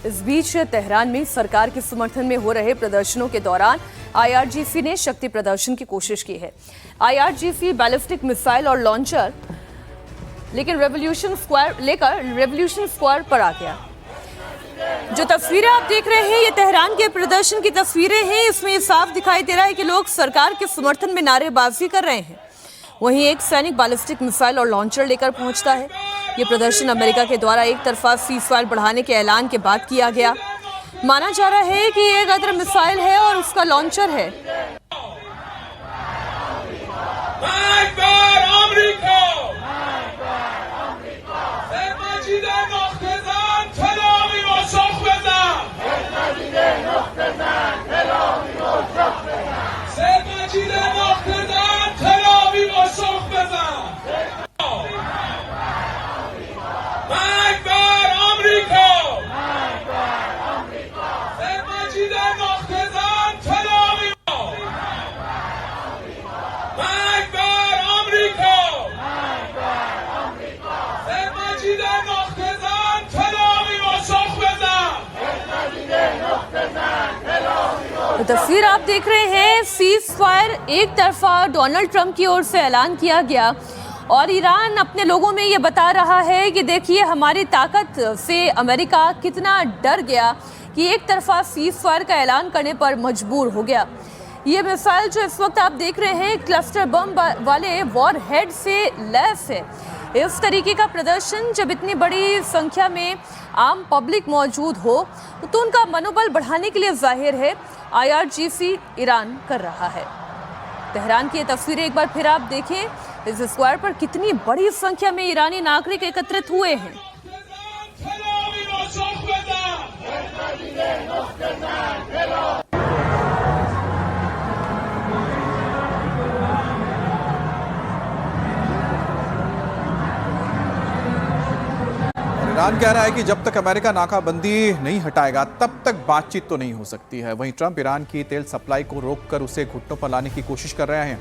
इस बीच तेहरान में सरकार के समर्थन में हो रहे प्रदर्शनों के दौरान IRGC ने शक्ति प्रदर्शन की कोशिश की है। IRGC बैलिस्टिक मिसाइल और लॉन्चर लेकर रेवोल्यूशन स्क्वायर पर आ गया। जो तस्वीरें आप देख रहे हैं ये तेहरान के प्रदर्शन की तस्वीरें हैं। इसमें ये साफ दिखाई दे रहा है कि लोग सरकार के समर्थन में नारेबाजी कर रहे हैं। वहीं एक सैनिक बैलिस्टिक मिसाइल और लॉन्चर लेकर पहुंचता है। ये प्रदर्शन अमेरिका के द्वारा एक तरफा सीज़फायर बढ़ाने के ऐलान के बाद किया गया। माना जा रहा है कि ये गदर मिसाइल है और उसका लॉन्चर है। तस्वीर आप देख रहे हैं, सीज फायर एक तरफा डोनाल्ड ट्रंप की ओर से ऐलान किया गया और ईरान अपने लोगों में ये बता रहा है कि देखिए हमारी ताकत से अमेरिका कितना डर गया कि एक तरफा सीज फायर का ऐलान करने पर मजबूर हो गया। ये मिसाइल जो इस वक्त आप देख रहे हैं क्लस्टर बम वाले वॉर हेड से लैस है। इस तरीके का प्रदर्शन जब इतनी बड़ी संख्या में आम पब्लिक मौजूद हो तो उनका मनोबल बढ़ाने के लिए जाहिर है IRGC ईरान कर रहा है। तेहरान की ये तस्वीरें एक बार फिर आप देखें। इस स्क्वायर पर कितनी बड़ी संख्या में ईरानी नागरिक एकत्रित हुए हैं। ईरान कह रहा है कि जब तक अमेरिका नाकाबंदी नहीं हटाएगा तब तक बातचीत तो नहीं हो सकती है। वहीं ट्रंप ईरान की तेल सप्लाई को रोककर उसे घुटनों पर लाने की कोशिश कर रहे हैं।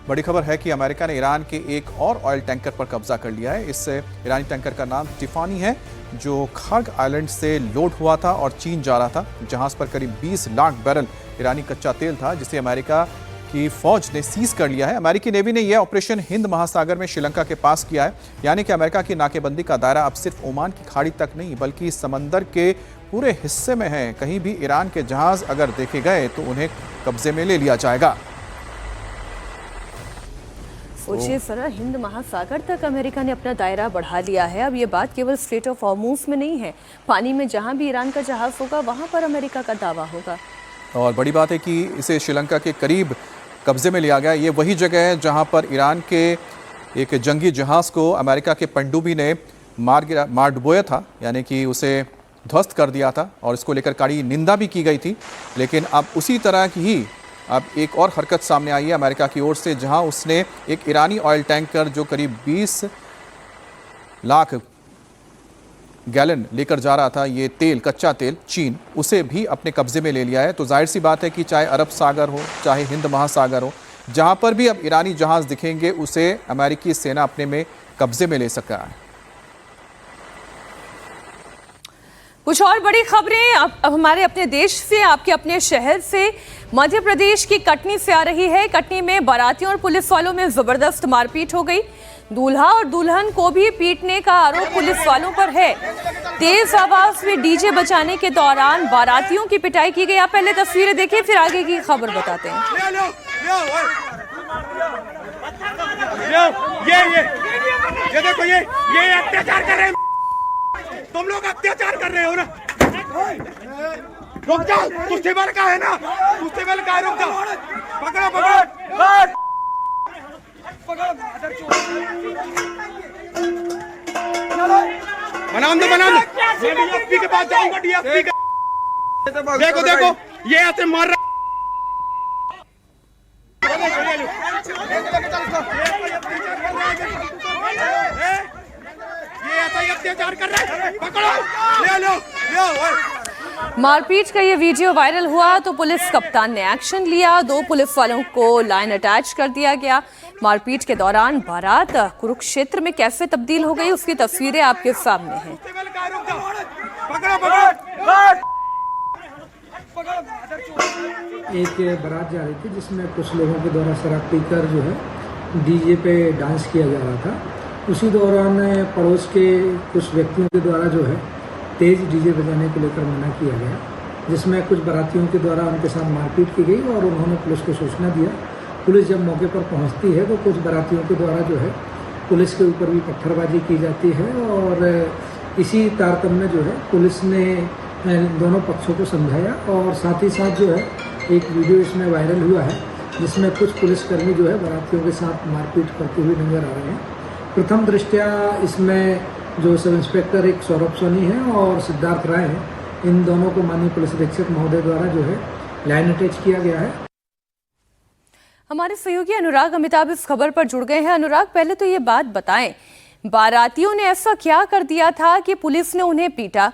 बड़ी खबर है कि अमेरिका ने ईरान के एक और ऑयल टैंकर पर कब्जा कर लिया है। इस ईरानी टैंकर का नाम टिफानी है, जो खार्ग आइलैंड से लोड हुआ था और चीन जा रहा था। जहाज पर करीब 20 लाख बैरल ईरानी कच्चा तेल था, जिसे अमेरिका की फौज ने सीज कर लिया है। अमेरिकी नेवी ने यह ऑपरेशन हिंद महासागर में श्रीलंका के पास किया है। यानी कि अमेरिका की नाकेबंदी का दायरा अब सिर्फ ओमान की खाड़ी तक नहीं बल्कि समंदर के पूरे हिस्से में है। कहीं भी ईरान के जहाज अगर देखे गए तो उन्हें कब्जे में ले लिया जाएगा। सोचिए सर, हिंद महासागर तक अमेरिका ने अपना दायरा बढ़ा लिया है। अब ये बात केवल स्ट्रेट ऑफ हॉर्मूज में नहीं है, पानी में जहां भी ईरान का जहाज होगा वहां पर अमेरिका का दावा होगा। और बड़ी बात है कि इसे श्रीलंका के करीब कब्जे में लिया गया। ये वही जगह है जहां पर ईरान के एक जंगी जहाज को अमेरिका के पनडुब्बी ने मार डुबोया था, यानी कि उसे ध्वस्त कर दिया था और इसको लेकर कड़ी निंदा भी की गई थी। लेकिन अब उसी तरह की ही अब एक और हरकत सामने आई है अमेरिका की ओर से, जहां उसने एक ईरानी ऑयल टैंकर जो करीब 20 लाख गैलन लेकर जा रहा था ये तेल, कच्चा तेल, चीन, उसे भी अपने कब्जे में ले लिया है। तो जाहिर सी बात है कि चाहे अरब सागर हो चाहे हिंद महासागर हो, जहां पर भी अब ईरानी जहाज दिखेंगे उसे अमेरिकी सेना अपने में कब्जे में ले सका है। कुछ और बड़ी खबरें अब हमारे अपने देश से, आपके अपने शहर से। मध्य प्रदेश की कटनी से आ रही है। कटनी में बारातियों और पुलिस वालों में जबरदस्त मारपीट हो गई। दूल्हा और दुल्हन को भी पीटने का आरोप पुलिस वालों पर है। तेज आवाज में डीजे बजाने के दौरान बारातियों की पिटाई की गई। आप पहले तस्वीरें देखिए, फिर आगे की खबर बताते हैं। ये देखो, ये अत्याचार कर रहे हैं। तुम लोग अत्याचार कर रहे हो ना। रुक जाओ, तुझसे बल का है ना, तुझसे बल का है, रुक जाओ। पकड़ो पकड़ो बनाम दो। मैं डीएसपी के पास जाऊंगा। डीएसपी के देखो देखो ये ऐसे मार रहा। ये ऐसा ही अत्याचार कर रहा है। पकड़ो, ले लो। मारपीट का ये वीडियो वायरल हुआ तो पुलिस कप्तान ने एक्शन लिया। 2 पुलिस वालों को लाइन अटैच कर दिया गया। मारपीट के दौरान बारात कुरुक्षेत्र में कैसे तब्दील हो गई उसकी तस्वीरें आपके सामने हैं। एक बारात जा रही थी जिसमें कुछ लोगों के द्वारा शराब पीकर जो है डीजे पे डांस किया जा रहा था। उसी दौरान पड़ोस के कुछ व्यक्तियों के द्वारा जो है तेज डीजे बजाने को लेकर मना किया गया, जिसमें कुछ बारातियों के द्वारा उनके साथ मारपीट की गई और उन्होंने पुलिस को सूचना दिया। पुलिस जब मौके पर पहुंचती है तो कुछ बारातियों के द्वारा जो है पुलिस के ऊपर भी पत्थरबाजी की जाती है और इसी तारतम्य में जो है पुलिस ने दोनों पक्षों को समझाया और साथ ही साथ जो है एक वीडियो इसमें वायरल हुआ है जिसमें कुछ पुलिसकर्मी जो है बारातियों के साथ मारपीट करते हुए नजर आ रहे हैं। प्रथम दृष्टया इसमें जो सब इंस्पेक्टर एक सौरभ सोनी है और सिद्धार्थ राय हैं, इन दोनों को माननीय पुलिस अधीक्षक महोदय द्वारा जो है लाइन अटैच किया गया है। हमारे सहयोगी अनुराग अमिताभ इस खबर पर जुड़ गए हैं। अनुराग, पहले तो ये बात बताएं, बारातियों ने ऐसा क्या कर दिया था कि पुलिस ने उन्हें पीटा,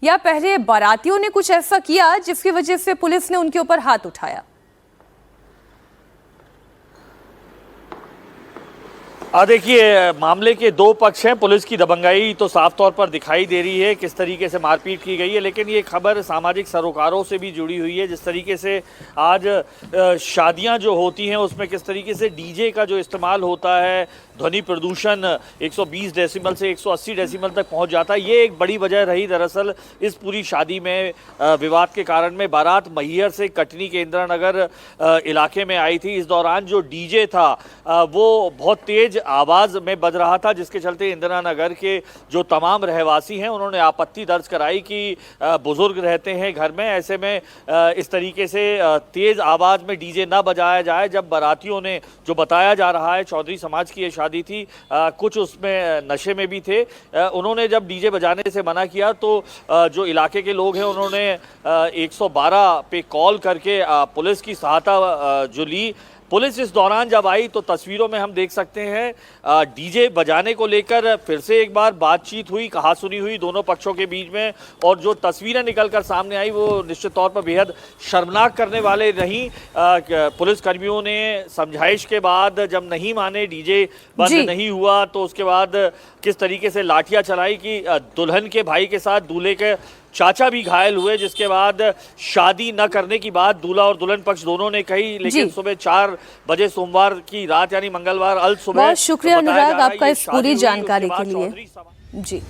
या पहले बारातियों ने कुछ ऐसा किया जिसकी वजह से पुलिस ने उनके ऊपर हाथ उठाया? देखिए, मामले के दो पक्ष हैं। पुलिस की दबंगाई तो साफ तौर पर दिखाई दे रही है, किस तरीके से मारपीट की गई है, लेकिन ये खबर सामाजिक सरोकारों से भी जुड़ी हुई है। जिस तरीके से आज शादियां जो होती हैं उसमें किस तरीके से डीजे का जो इस्तेमाल होता है, ध्वनि प्रदूषण 120 डेसिबल से 180 डेसिबल तक पहुंच जाता है, ये एक बड़ी वजह रही दरअसल इस पूरी शादी में विवाद के कारण में। बारात मैहर से कटनी के इंदिरा नगर इलाके में आई थी। इस दौरान जो डीजे था वो बहुत तेज आवाज़ में बज रहा था, जिसके चलते इंदिरा नगर के जो तमाम रहवासी हैं उन्होंने आपत्ति दर्ज कराई कि बुजुर्ग रहते हैं घर में, ऐसे में इस तरीके से तेज़ आवाज़ में डीजे ना बजाया जाए। जब बारातियों ने, जो बताया जा रहा है चौधरी समाज की ये शादी थी, कुछ उसमें नशे में भी थे, उन्होंने जब डीजे बजाने से मना किया तो जो इलाके के लोग हैं उन्होंने 112 पे कॉल करके पुलिस की सहायता जो ली। पुलिस इस दौरान जब आई तो तस्वीरों में हम देख सकते हैं डीजे बजाने को लेकर फिर से एक बार बातचीत हुई, कहासुनी हुई दोनों पक्षों के बीच में, और जो तस्वीरें निकलकर सामने आई वो निश्चित तौर पर बेहद शर्मनाक करने वाले रहीं। पुलिस कर्मियों ने समझाइश के बाद जब नहीं माने, डीजे बंद नहीं हुआ, तो उसके बाद किस तरीके से लाठियां चलाई कि दुल्हन के भाई के साथ दूल्हे के चाचा भी घायल हुए, जिसके बाद शादी न करने की बात दूल्हा और दुल्हन पक्ष दोनों ने कही। लेकिन सुबह 4 बजे सोमवार की रात यानी मंगलवार अल सुबह। बहुत शुक्रिया अनुराग आपका इस पूरी जानकारी के लिए। जी।